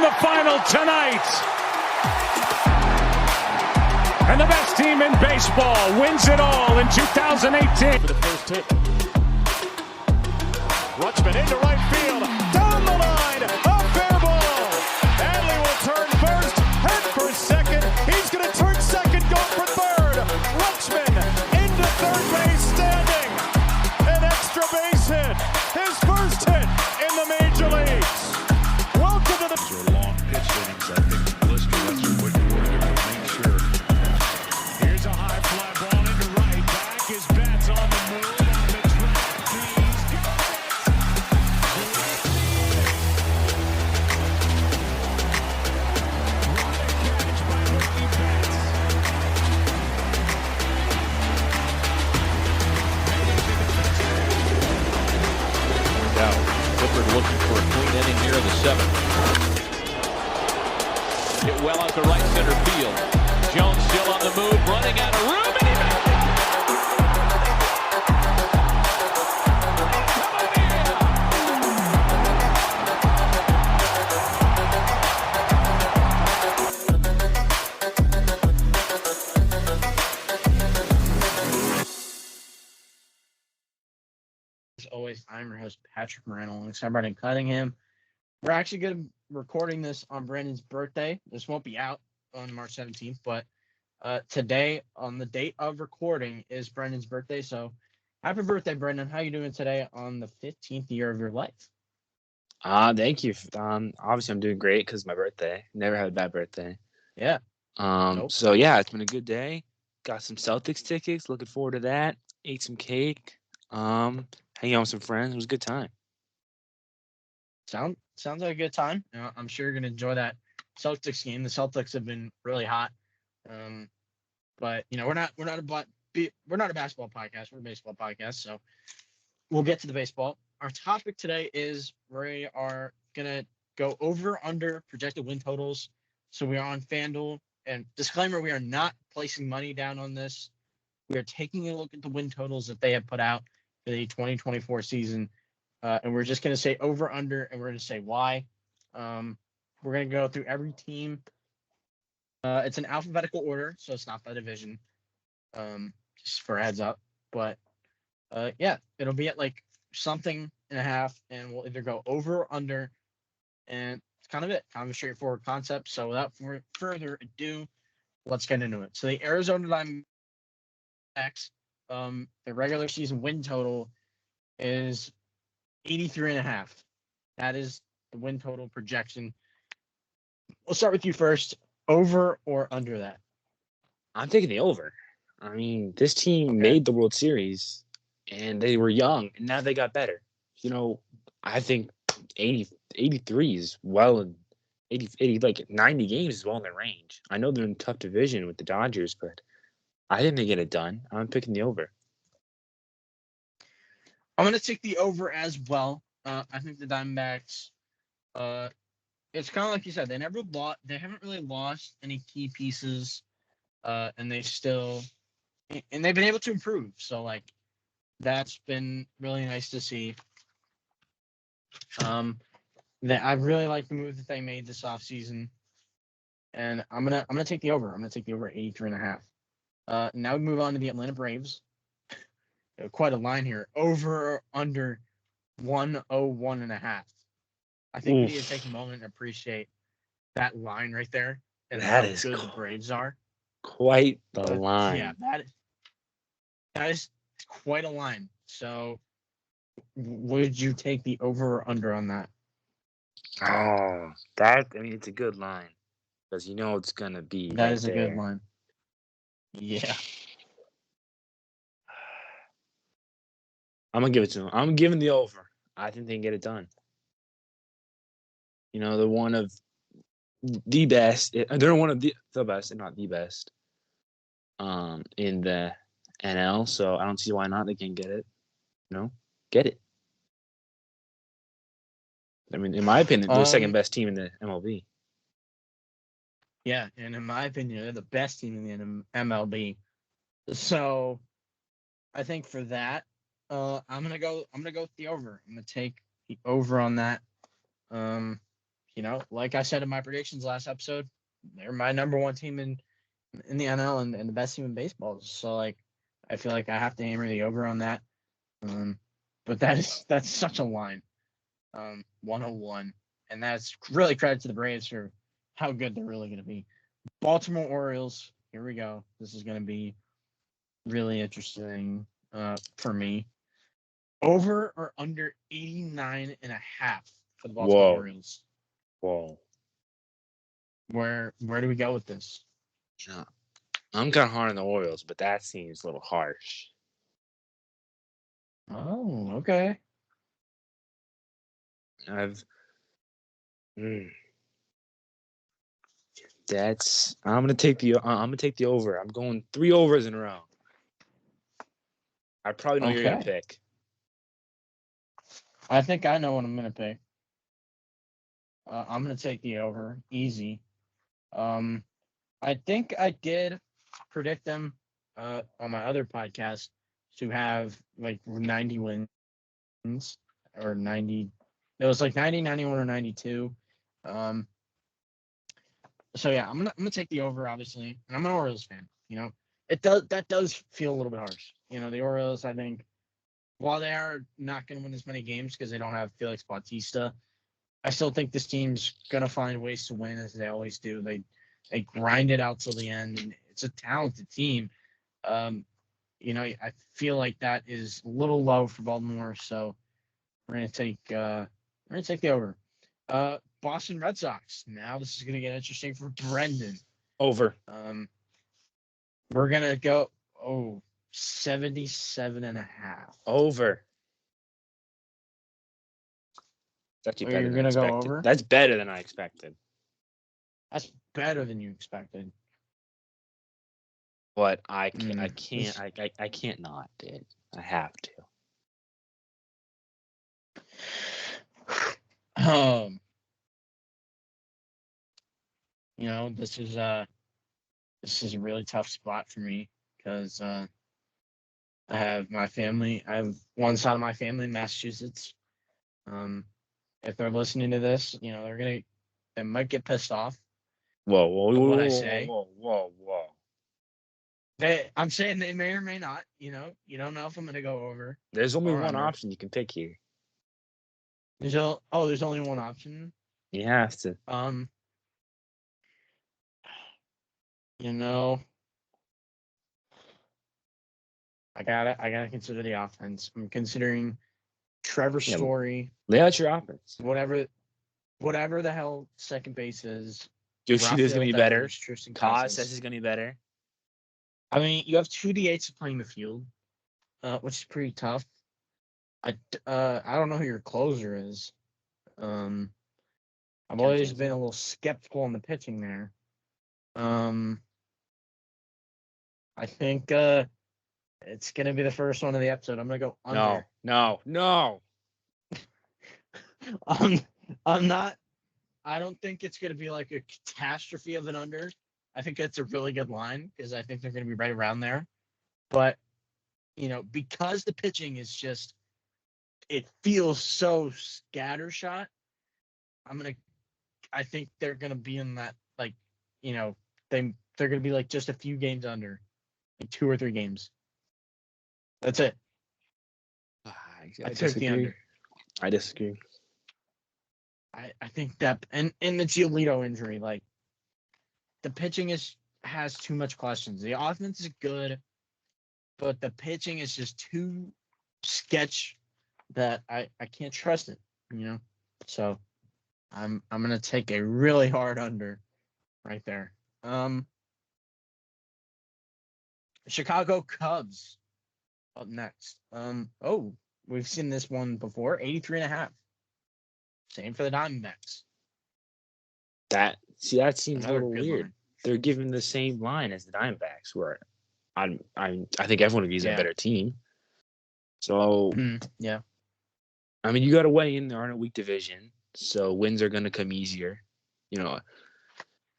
the final tonight. And the best team in baseball wins it all in 2018. For the first hit. Rutschman into right field. Down the line. A fair ball. Adley will turn first. Head for second. He's going to turn second. Go for third. Rutschman into third base standing. An extra base hit. His first hit in the major leagues. Welcome to the... These are long pitch innings. I think Blister, that's what you were to make sure. Here's a high fly ball into right. Back his bat's on the move. On the track. He's got catch by Mookie Betts. Now, Clifford looking for a clean inning here in the seventh. Hit well out to right center field. Jones still on the move, running out of room, and he made it. As always, I'm your host, Patrick Moreno, alongside Brandon Cunningham. We're actually going to be recording this on Brandon's birthday. This won't be out on March 17th, but today, on the date of recording, is Brandon's birthday. So happy birthday, Brandon. How you doing today on the 15th year of your life? Thank you. Obviously I'm doing great because it's my birthday. Never had a bad birthday. Yeah. Nope. So yeah, it's been a good day. Got some Celtics tickets. Looking forward to that. Ate some cake. Hanging out with some friends. It was a good time. Sounds like a good time. I'm sure you're going to enjoy that Celtics game. The Celtics have been really hot. But we're not a basketball podcast. We're a baseball podcast. So we'll get to the baseball. Our topic today is we are going to go over under projected win totals. So we are on FanDuel, and disclaimer, we are not placing money down on this. We are taking a look at the win totals that they have put out for the 2024 season. And we're just going to say over, under, and we're going to say why. We're going to go through every team. It's an alphabetical order, so it's not by division, just for a heads up. But, yeah, it'll be at like something and a half, and we'll either go over or under. And it's kind of it. Kind of a straightforward concept. So without further ado, let's get into it. So the Arizona Diamondbacks, the regular season win total is 83.5. That is the win total projection. We'll start with you first. Over or under that? I'm taking the over. I mean, this team made the World Series, and they were young, and now they got better. I think 83 is well in 80, like 90 games is well in their range. I know they're in a tough division with the Dodgers, but I think they get it done. I'm picking the over. I'm going to take the over as well. I think the Diamondbacks, it's kind of like you said, they haven't really lost any key pieces, and they've been able to improve. So like, that's been really nice to see. I really like the move that they made this offseason, and I'm gonna take the over. I'm gonna take the over 83.5. Now we move on to the Atlanta Braves. Quite a line here. Over or under 101.5. I think we need to take a moment and appreciate that line right there and how good the Braves are. Quite the line. Yeah, that is quite a line. So would you take the over or under on that? Oh, it's a good line because it's gonna be. That is a good line. Yeah. I'm gonna give it to them. I'm giving the over. I think they can get it done. They're one of the best. They're one of the best, and not the best, in the NL. So I don't see why not. They can get it. Get it. I mean, in my opinion, they're the second best team in the MLB. Yeah, and in my opinion, they're the best team in the MLB. So I think for that, I'm gonna go with the over. I'm gonna take the over on that. like I said in my predictions last episode, they're my number one team in the NL and the best team in baseball. So like, I feel like I have to hammer the over on that. But that's such a line, 101, and that's really credit to the Braves for how good they're really going to be. Baltimore Orioles. Here we go. This is going to be really interesting for me. Over or under 89.5 for the Baltimore Orioles. Whoa. Where do we go with this? Yeah. I'm kind of hard on the Orioles, but that seems a little harsh. Oh, okay. I'm gonna take the over. I'm going 3 overs in a row. I probably know you're gonna pick. I think I know what I'm gonna pick. I'm gonna take the over, easy. I think I did predict them on my other podcast to have like 90 wins or 90. It was like 90, 91, or 92. So yeah, I'm gonna take the over, obviously, and I'm an Orioles fan. That does feel a little bit harsh. The Orioles, I think, while they are not gonna win as many games because they don't have Felix Bautista, I still think this team's gonna find ways to win as they always do. They grind it out till the end, and it's a talented team. I feel like that is a little low for Baltimore, so we're gonna take the over. Boston Red Sox. Now this is gonna get interesting for Brendan. Over. We're gonna go 77.5. Over. That's You're gonna go over? That's better than I expected. That's better than you expected. But I can't not, dude. I have to. This is a really tough spot for me because I have my family. I have one side of my family in Massachusetts. If they're listening to this, they might get pissed off. Whoa, what I say. Whoa. I'm saying they may or may not. You don't know if I'm going to go over. There's only one option you can pick here. There's only one option. You have to. I gotta consider the offense. I'm considering Trevor Story. Lay out your offense. Whatever the hell second base is. Yoshida's gonna be better. Kaz says he's gonna be better. I mean, you have 2 DHs playing the field, which is pretty tough. I don't know who your closer is. I've always been a little skeptical on the pitching there. I think it's gonna be the first one of the episode. I'm gonna go under. No. I'm not. I don't think it's gonna be like a catastrophe of an under. I think that's a really good line because I think they're gonna be right around there. But because the pitching is just, it feels so scattershot. I think they're gonna be in that they're gonna be like just a few games under, like 2 or 3 games. That's it. I took the under. I disagree. I think that and the Giolito injury, like the pitching has too much questions. The offense is good, but the pitching is just too sketch that I can't trust it. So I'm gonna take a really hard under right there. Chicago Cubs up next. We've seen this one before. 83.5. Same for the Diamondbacks. That seems Another a little weird. line. They're given the same line as the Diamondbacks, where I think everyone agrees they're a better team. So yeah. I mean, you got to weigh in. They're in a weak division, so wins are going to come easier.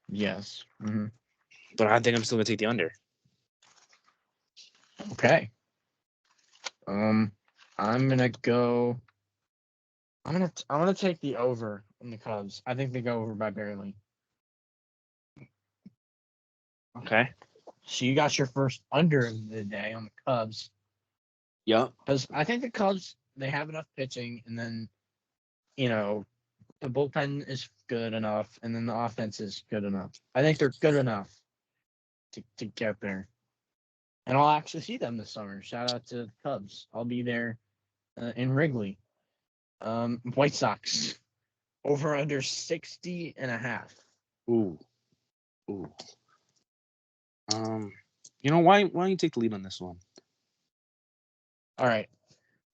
Yes. Mm-hmm. But I think I'm still going to take the under. Okay. I'm gonna go I'm gonna take the over on the Cubs. I think they go over by barely. Okay. So you got your first under of the day on the Cubs. Yep. Because I think the Cubs, they have enough pitching, and then, the bullpen is good enough, and then the offense is good enough. I think they're good enough to get there. And I'll actually see them this summer. Shout out to the Cubs. I'll be there in Wrigley. White Sox, over under 60.5. Ooh. Why don't you take the lead on this one? All right.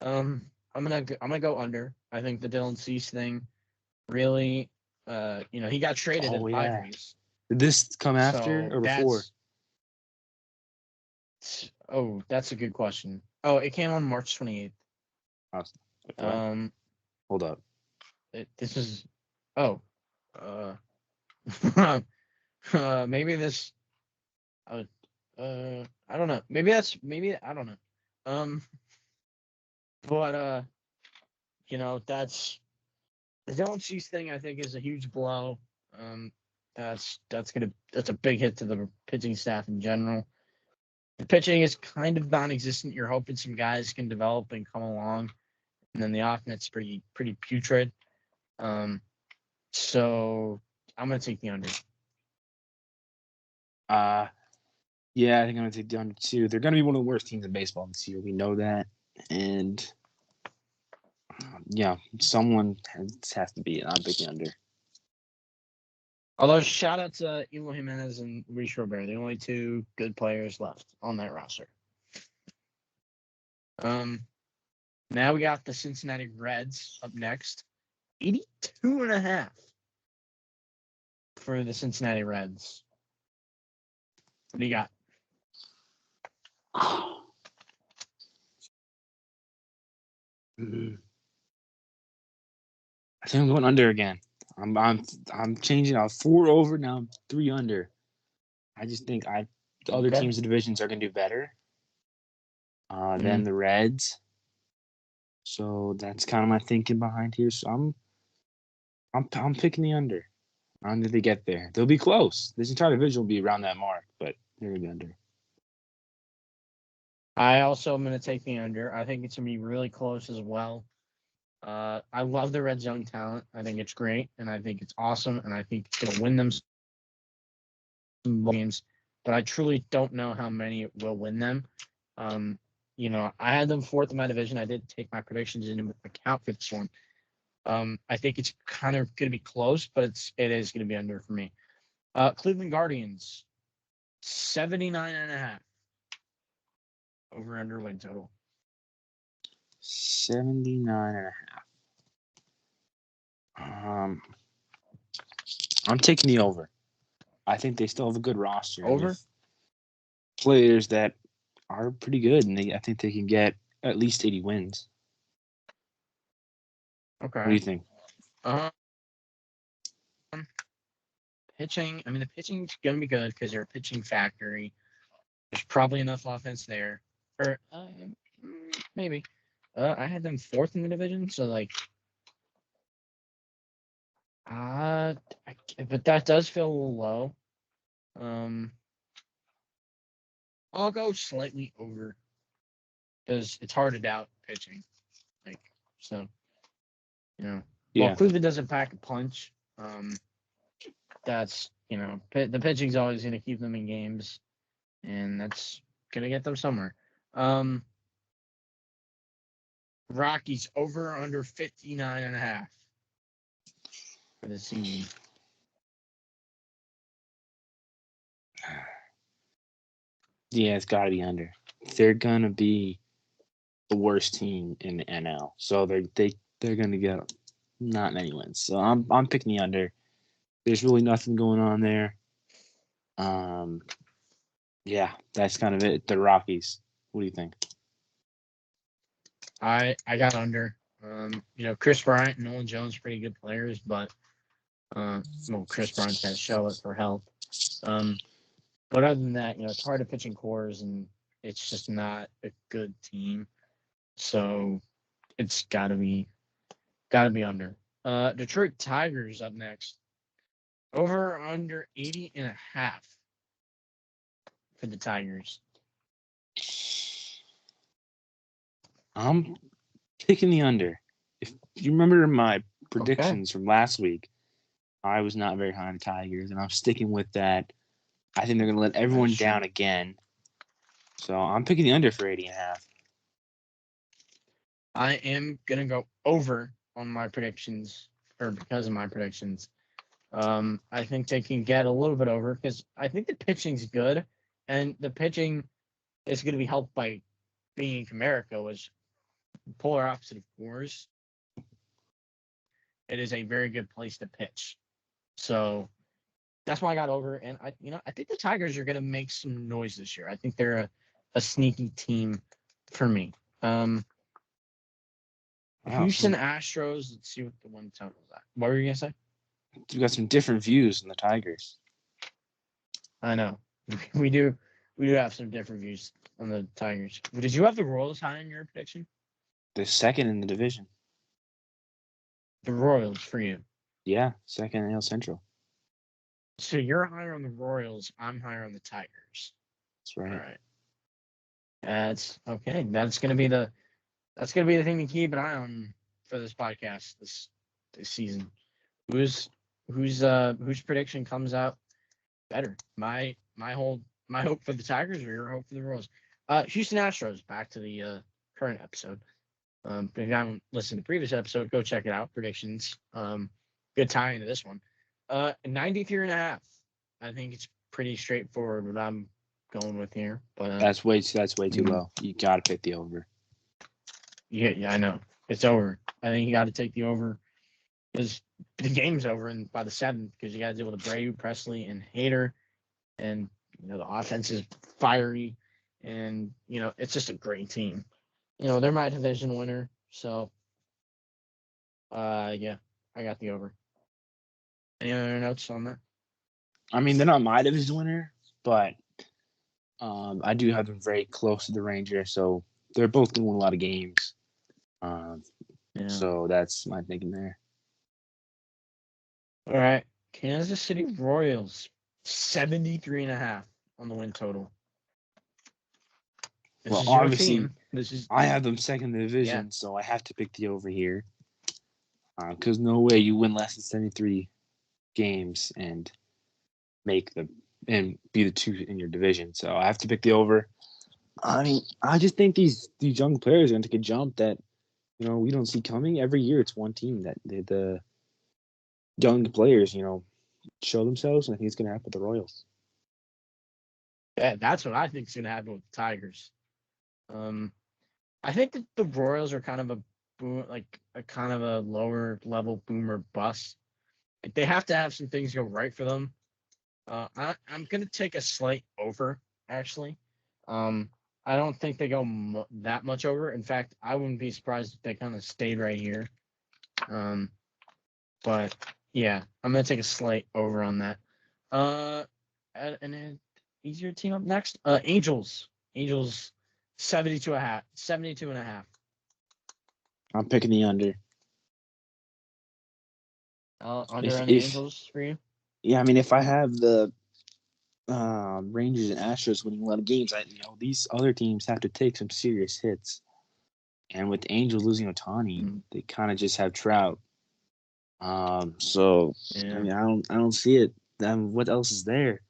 I'm gonna go under. I think the Dylan Cease thing really, he got traded to the Padres. Did this come after So or before? That's a good question. Oh, it came on March 28th. Okay. Hold up. This is. Maybe this. I don't know. Maybe I don't know. But that's the Dylan Cease thing. I think is a huge blow. That's a big hit to the pitching staff in general. The pitching is kind of non-existent. You're hoping some guys can develop and come along, and then the offense is pretty putrid. So I'm gonna take the under. Yeah, I think I'm gonna take the under too. They're gonna be one of the worst teams in baseball this year. We know that, and someone has to be it. I'm picking under. Although shout out to Eloy Jimenez and Reese Robert, the only two good players left on that roster. Now we got the Cincinnati Reds up next. 82.5 for the Cincinnati Reds. What do you got? I think I'm going under again. I'm changing out 4 over now. I'm 3 under. I just think the other teams in the divisions are gonna do better than the Reds. So that's kind of my thinking behind here. So I'm picking the under. Under they get there. They'll be close. This entire division will be around that mark, but they're gonna be under. I also am going to take the under. I think it's going to be really close as well. I love the red zone talent. I think it's great, and I think it's awesome, and I think it's going to win them some games. But I truly don't know how many it will win them. I had them 4th in my division. I did take my predictions into account for this one. I think it's kind of going to be close, but it is going to be under for me. Cleveland Guardians, 79.5. Over under win total. 79.5. I'm taking the over. I think they still have a good roster. Over? Players that are pretty good, and I think they can get at least 80 wins. Okay. What do you think? Pitching. I mean, the pitching's going to be good because they're a pitching factory. There's probably enough offense there. Or maybe. I had them 4th in the division, so but that does feel a little low. I'll go slightly over because it's hard to doubt pitching. Well, Cleveland doesn't pack a punch. That's the pitching's always going to keep them in games, and that's going to get them somewhere. Rockies over or under 59.5 for the season. Yeah, it's got to be under. They're gonna be the worst team in the NL, so they're gonna get not many wins. So I'm picking the under. There's really nothing going on there. Yeah, that's kind of it. The Rockies. What do you think? I got under. Chris Bryant and Nolan Jones, pretty good players, but Chris Bryant can't show it for health. But other than that, it's hard to pitch in cores, and it's just not a good team. So it's got to be Got to be under. Detroit Tigers up next. Over or under 80.5 for the Tigers. I'm picking the under. If you remember my predictions from last week, I was not very high on the Tigers, and I'm sticking with that. I think they're going to let everyone down again. So I'm picking the under for 80.5. I am going to go over on my predictions, or because of my predictions. I think they can get a little bit over because I think the pitching's good, and the pitching is going to be helped by being in Comerica, which polar opposite of Coors. It is a very good place to pitch. So that's why I got over. And I think the Tigers are going to make some noise this year. I think they're a sneaky team for me. Houston Astros. Let's see what the one total was at. What were you going to say? You got some different views than the Tigers. I know. We do have some different views on the Tigers. Did you have the Royals high in your prediction? The second in the division. The Royals for you. Yeah, second in AL Central. So you're higher on the Royals. I'm higher on the Tigers. That's right. All right. That's okay. That's gonna be the thing to keep an eye on for this podcast this season. Whose prediction comes out better? My hope for the Tigers or your hope for the Royals? Houston Astros. Back to the current episode. If you haven't listened to the previous episode, go check it out. Predictions. Good tie into this one. 93.5. I think it's pretty straightforward what I'm going with here. But that's way too low. You got to pick the over. Yeah, I know. It's over. I think you got to take the over because the game's over and by the 7th because you got to deal with Abreu, Presley, and Hader, and the offense is fiery, and it's just a great team. They're my division winner, so yeah, I got the over. Any other notes on that? I mean, they're not my division winner, but I do have them very close to the Rangers, so they're both going to win a lot of games. Yeah. So that's my thinking there. All right, Kansas City Royals, 73.5 on the win total. Well, obviously, I have them second in the division, so I have to pick the over here. Because no way you win less than 73 games and be the 2 in your division. So I have to pick the over. I mean, I just think these young players are going to take a jump that we don't see coming. Every year it's one team that the young players show themselves, and I think it's going to happen with the Royals. Yeah, that's what I think is going to happen with the Tigers. I think that the Royals are kind of a lower level boomer bust. Like, they have to have some things go right for them. I'm going to take a slight over, actually. I don't think they go that much over. In fact, I wouldn't be surprised if they kind of stayed right here. But yeah, I'm going to take a slight over on that. And an easier team up next. Angels. 72.5. I'm picking the under. Under on the Angels for you? Yeah, I mean, if I have the Rangers and Astros winning a lot of games, these other teams have to take some serious hits. And with the Angels losing Ohtani, they kind of just have Trout. So yeah. I mean, I don't see it. What else is there?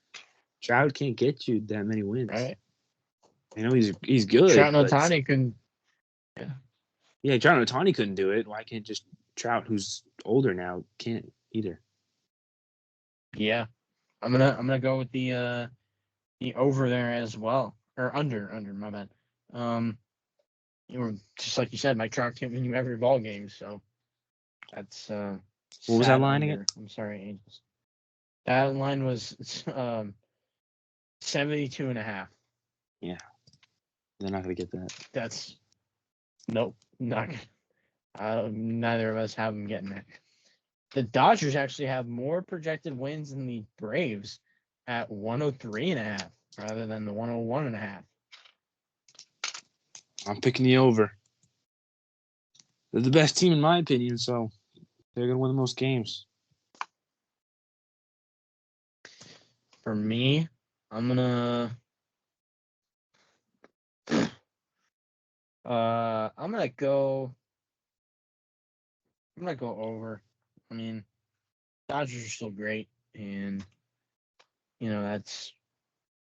Trout can't get you that many wins. Right. He's good. Trout and Ohtani couldn't. Yeah, Trout and Ohtani couldn't do it. Why can't just Trout, who's older now, can't either? Yeah, I'm gonna go with the over there as well, or under. My bad. Just like you said, Mike Trout can't win you every ball game, so that's what was that line again? I'm sorry, Angels. That line was 72.5. Yeah, they're not gonna get that. That's nope, not. Neither of us have them getting there. The Dodgers actually have more projected wins than the Braves at 103.5 rather than the 101.5. I'm picking the over. They're the best team in my opinion, so They're gonna win the most games. For me, I'm gonna go over. I mean, Dodgers are still great, and that's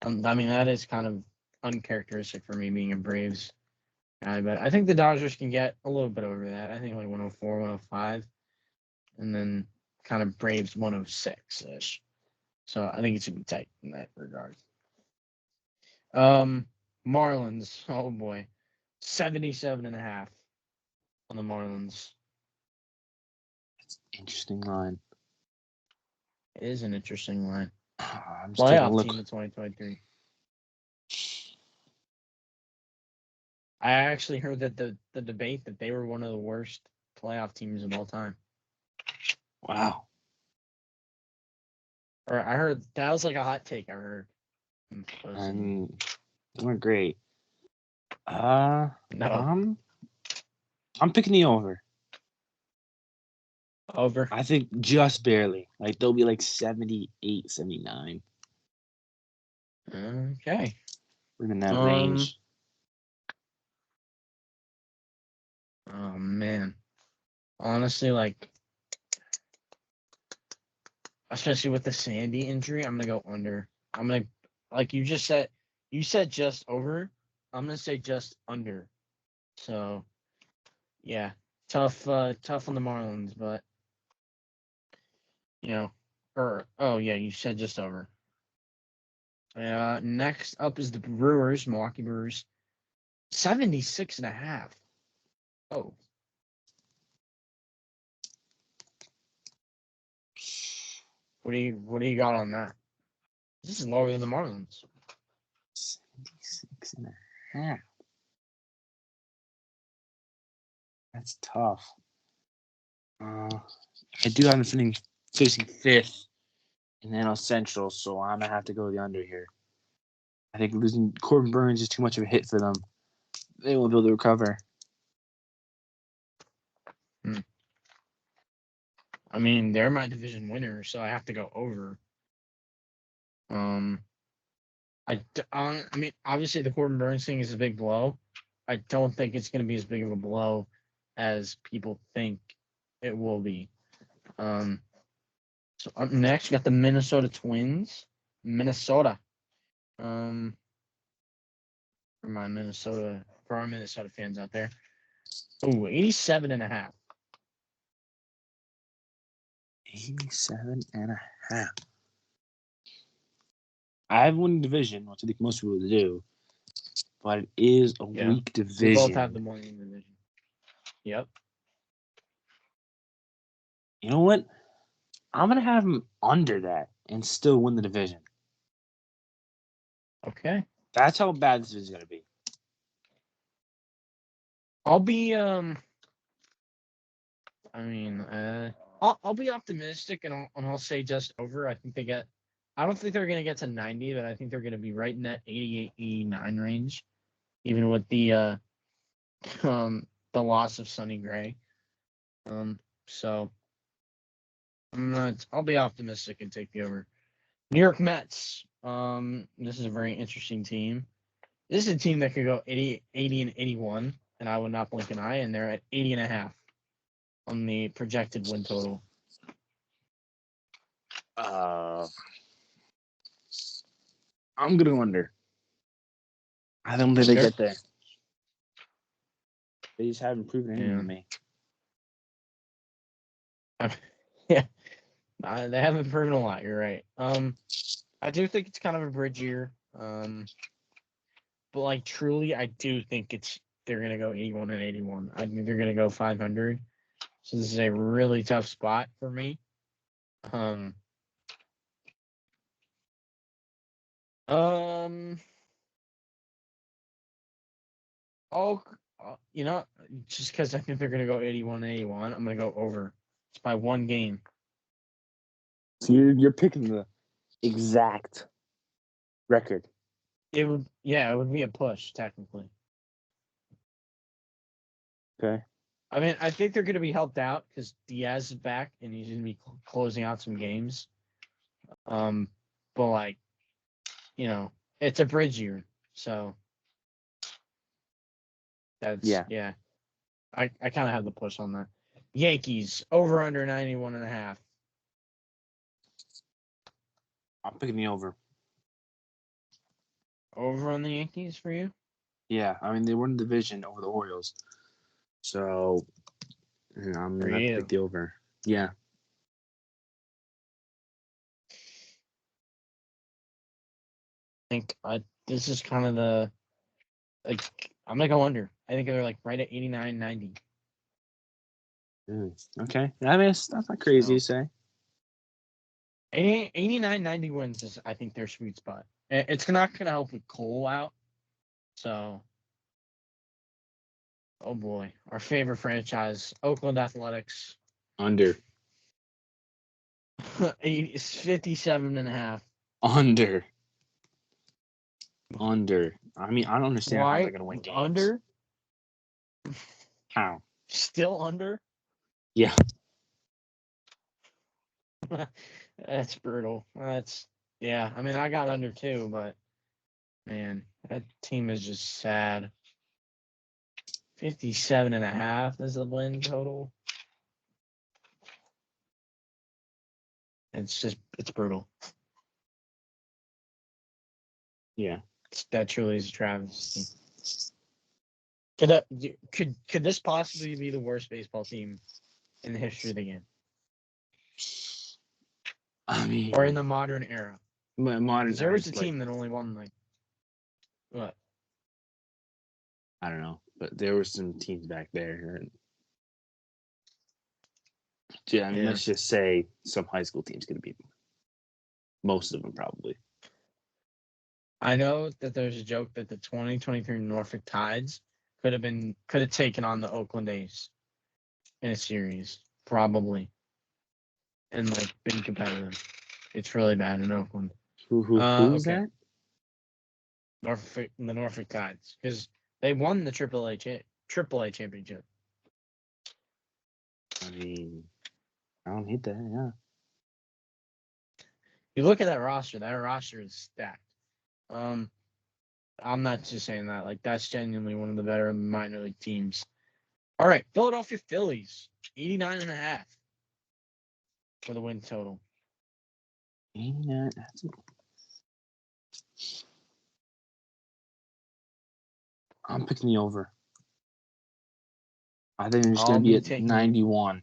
that is kind of uncharacteristic for me being a Braves guy, but I think the Dodgers can get a little bit over that. I think like 104, 105, and then kind of Braves 106 ish. So I think it should be tight in that regard. Marlins. Oh boy, 77.5 on the Marlins. Interesting line. It is an interesting line. I'm just taking a Playoff look. team in 2023. I actually heard that the debate that they were one of the worst playoff teams of all time. Wow. Or I heard that was like a hot take. I heard. And they weren't great. No. I'm picking the over. Over. I think just barely. Like they'll be like 78, 79. Okay. We're in that range. Oh man. Honestly, like especially with the Sandy injury, I'm gonna go under. I'm gonna like you said just over. I'm gonna say just under. So yeah. Tough on the Marlins, but you said just over. Next up is the Brewers, Milwaukee Brewers. 76.5. Oh. What do you got on that? This is lower than the Marlins. 76.5. That's tough. I do have them facing fifth in the NL Central, so I'm gonna have to go the under here. I think losing Corbin Burns is too much of a hit for them. They won't be able to recover. I mean, they're my division winner, so I have to go over. I mean, obviously the Corbin Burns thing is a big blow. I don't think it's going to be as big of a blow as people think it will be. So up next, we got the Minnesota Twins. Minnesota. For our Minnesota fans out there. Oh, 87.5. 87.5. I have won the division, which I think most people do, but it is a weak division. We both have the winning division. Yep. You know what? I'm gonna have them under that and still win the division. Okay. That's how bad this is gonna be. I'll be I'll be optimistic and I'll say just over. I don't think they're gonna get to 90, but I think they're gonna be right in that 88, 89 range, even with the loss of Sonny Gray. So I'll be optimistic and take the over. New York Mets. This is a very interesting team. This is a team that could go 80 and 81, and I would not blink an eye, and they're at 80.5 on the projected win total. I'm gonna go under. I don't think they get there. They just haven't proven anything to me. Yeah, they haven't proven a lot. You're right. I do think it's kind of a bridge year. But like truly, I do think they're gonna go 81 and 81. I think they're gonna go 500. So this is a really tough spot for me. Just because I think they're gonna go 81 and 81, I'm gonna go over. It's by one game. So you're picking the exact record. It would be a push technically. Okay. I mean, I think they're going to be helped out because Diaz is back and he's going to be closing out some games. But like, it's a bridge year, so that's yeah. I kind of have the push on that. Yankees over under 91.5. I'm picking the over. Over on the Yankees for you? Yeah, I mean they won the division over the Orioles, so I'm For gonna have to you. pick the over. Yeah. I think this is kind of the I'm gonna go under. I think they're like right at 89, 90. Okay. I mean, that's not crazy to say. 89, 90 wins is, I think, their sweet spot. It's not going to help with Cole out. So, oh boy. Our favorite franchise, Oakland Athletics. Under. 57.5. Under. I mean, I don't understand how they're going to win games. Under? How? Still under? Yeah. That's brutal. Yeah. I mean, I got under too, but man, that team is just sad. 57.5 is the win total. It's brutal. Yeah. That truly is a travesty. Could this possibly be the worst baseball team in the history of the game? I mean, Or in the modern era? Modern. There was a team that only won what? I don't know, but there were some teams back there. Yeah, I mean, let's just say some high school teams could beat them. Most of them probably. I know that there's a joke that the 2023 Norfolk Tides could have taken on the Oakland A's in a series, probably, and like been competitive. It's really bad in Oakland. Who's that? The Norfolk Tides, because they won the AAA championship. I mean, I don't hate that. Yeah. You look at that roster. That roster is stacked. I'm not just saying that. Like, that's genuinely one of the better minor league teams. All right, Philadelphia Phillies, 89.5 for the win total. 89. I'm picking the over. I think it's going to be at 91.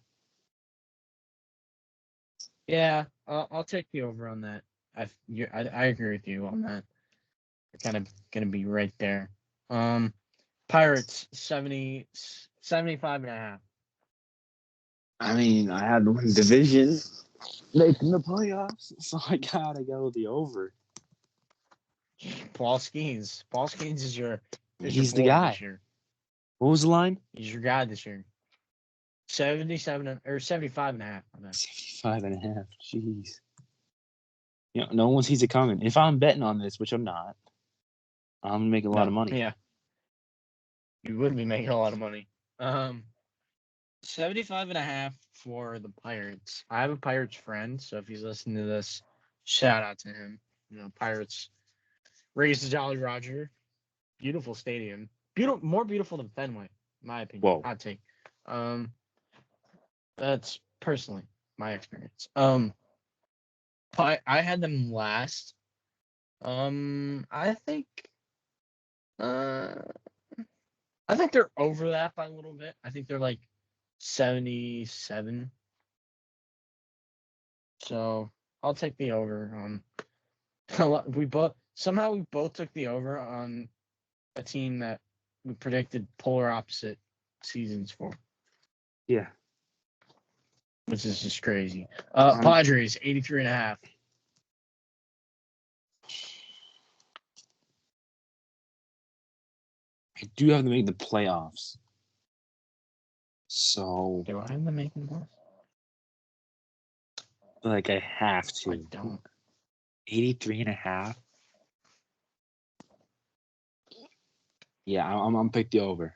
Yeah, I'll take the over on that. I agree with you on that. They're kind of going to be right there. Pirates, 75.5. I mean, I had to win division, making the playoffs, so I gotta go the over. Paul Skeens. Paul Skeens is He's the guy. This year. What was the line? He's your guy this year. 75.5. 75.5. Jeez. No one sees it coming. If I'm betting on this, which I'm not, I'm making a lot of money. Yeah. You would be making a lot of money. 75.5 for the Pirates. I have a Pirates friend, so if he's listening to this, shout out to him. Pirates raised the Jolly Roger. Beautiful stadium. More beautiful than Fenway, in my opinion. Whoa. Hot take. That's personally my experience. I had them last. I think they're over that by a little bit. I think they're like 77. So I'll take the over. We both took the over on a team that we predicted polar opposite seasons for. Yeah. Which is just crazy. Padres, 83.5. I do have to make the playoffs. So. Do I have them making more? Like, I have to. I don't. 83.5. Yeah, I'm pick the over.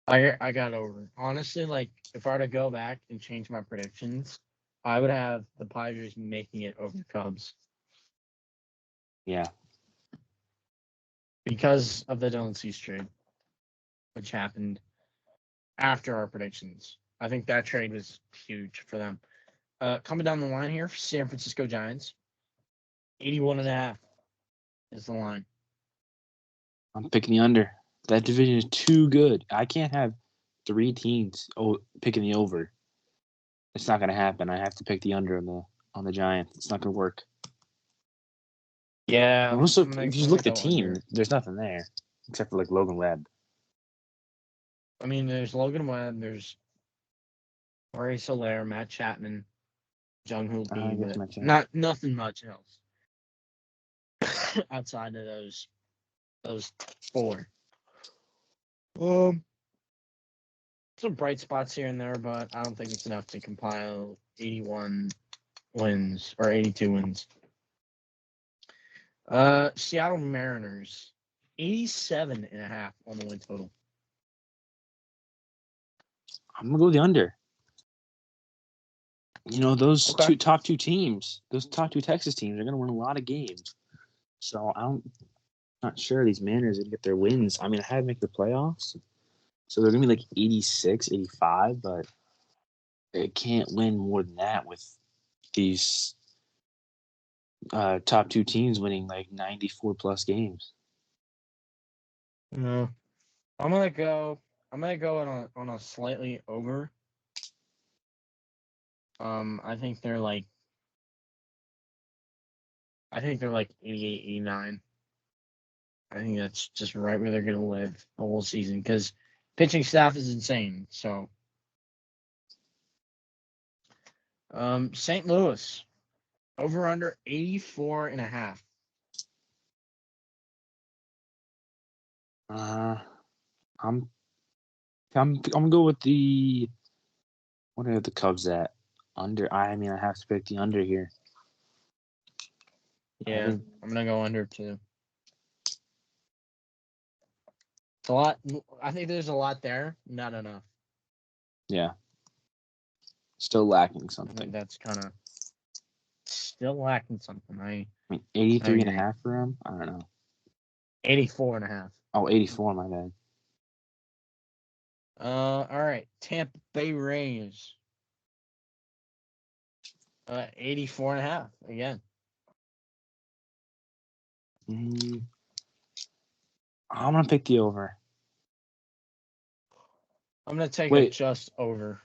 I got over. Honestly, like if I were to go back and change my predictions, I would have the Padres making it over the Cubs Yeah. because of the Dylan Cease trade, which happened after our predictions. I think that trade was huge for them. Coming down the line here, San Francisco Giants, 81.5 is the line. I'm picking the under. That division is too good. I can't have 3 teams picking the over. It's not gonna happen. I have to pick the under on the Giants. It's not gonna work. Yeah, And also, I'm if you look at the go team, under. there's nothing there except for like Logan Webb. I mean, there's Logan Webb, there's Jorge Soler, Matt Chapman, Jung Hoo I Lee, guess but my chance. nothing much else outside of those 4. Some bright spots here and there, but I don't think it's enough to compile 81 wins or 82 wins. Seattle Mariners, 87.5 on the win total. I'm gonna go with the under. You know, those Okay. top two teams, those top 2 Texas teams are gonna win a lot of games. So not sure these Mariners are gonna get their wins. I mean, I had to make the playoffs, so they're gonna be like 86, 85, but they can't win more than that with these top 2 teams winning like 94 plus games. No, I'm gonna go on a slightly over. I think they're like 88, 89. I think that's just right where they're going to live the whole season because pitching staff is insane. So, St. Louis over under 84.5. I'm gonna go with the what are the Cubs at? Under. I mean, I have to pick the under here. Yeah, I'm gonna go under too. It's a lot. I think there's a lot there, not enough. Yeah. Still lacking I think something. that's kind of still lacking something. I mean, 83 and a agree. half for him? I don't know. 84.5. Oh, 84, my bad. All right. Tampa Bay Rays. 84.5 again. I'm going to pick the over. I'm gonna take Wait. it just over.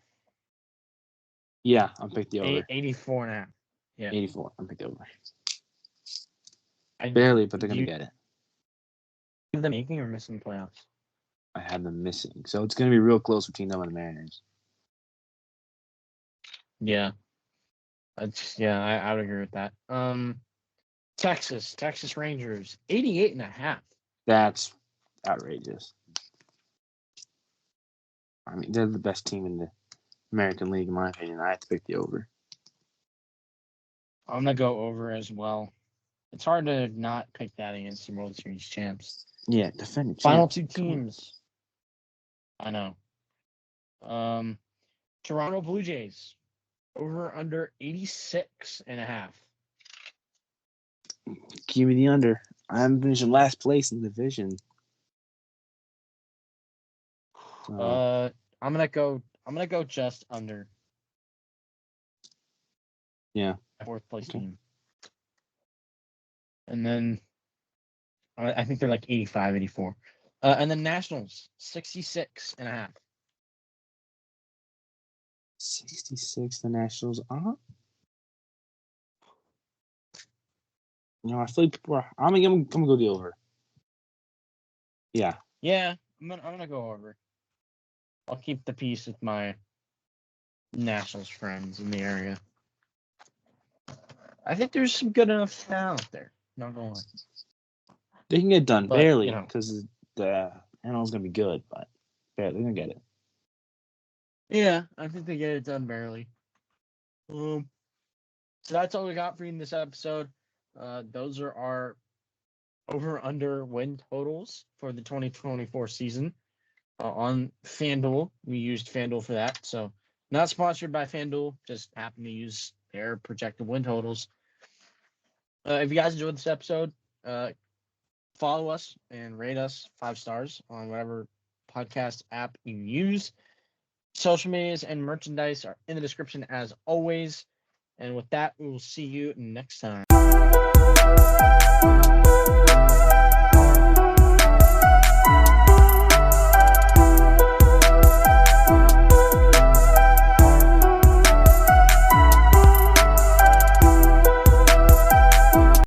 Yeah, I'll pick the over. 84.5. Yeah. 84. I'll pick the over. I Barely, but they're going to get it. Have them making or missing playoffs? I have them missing. So it's going to be real close between them and the Mariners. Yeah. I would agree with that. Texas Rangers, 88.5. That's outrageous. I mean, they're the best team in the American League, in my opinion. I have to pick the over. I'm gonna go over as well. It's hard to not pick that against the World Series champs. Yeah, defending Final champs. 2 teams. I know. Toronto Blue Jays, over under 86.5. Give me the under. I'm finishing last place in the division. I'm gonna go just under. Yeah. 4th place team. And then I think they're like 85, 84. And then Nationals, 66.5. 66, the Nationals. You know, I feel like people are. I'm gonna go the over. Yeah. Yeah, I'm gonna go over. I'll keep the peace with my Nationals friends in the area. I think there's some good enough talent there. Not gonna lie. They can get done But, barely because the NL's gonna be good, but barely they're gonna get it. Yeah, I think they get it done barely. So that's all we got for you in this episode. Those are our over/under win totals for the 2024 season. on FanDuel. We used FanDuel for that. So not sponsored by FanDuel, just happen to use their projected win totals. If you guys enjoyed this episode, follow us and rate us 5 stars on whatever podcast app you use. Social medias and merchandise are in the description as always. And with that, we will see you next time.